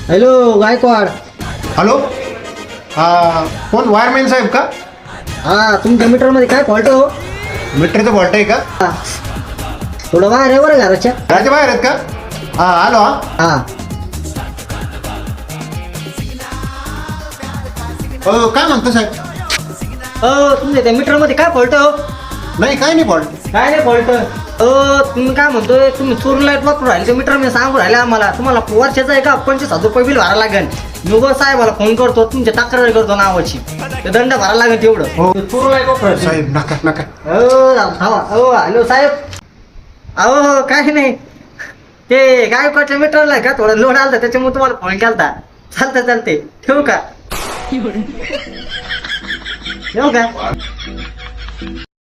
Hello Gaikwad. Hello कोण wireman साहेब का? हा तुमच्या मीटरमध्ये काय फॉल्ट हो? मीटरचं फॉल्ट आहे का? हा. थोडं बाहेर आहे बरं घराच्या. घराच्या बाहेर आहेत का? हां आलो हा काय म्हणतो साहेब? तुमच्या त्या मीटरमध्ये काय फॉल्ट हो? नाही काय नाही फॉल्ट. काय नाही फॉल्ट. तुम्ही काय म्हणतोय, तुम्ही चोरून लाईट वापरून राहिले ते मीटर मी सांगू राहिले आम्हाला. तुम्हाला वर्षाचं आहे का 25,000 रुपये बिल भरायला लागेल. मी उगाच साहेबाला फोन करतो, तुमच्या तक्रार करतो नावाची. ते दंड भरायला लागेल तेवढं. हो. चोरून लाईट वापरून राहिले. साहेब नका नका. हॅलो साहेब. अहो काय नाही, ते गायकवाडच्या मीटरला आहे का थोडं लोड आलता, त्याच्यामुळे तुम्हाला फोन केलता. चालते ठेवू का? ठेवू का?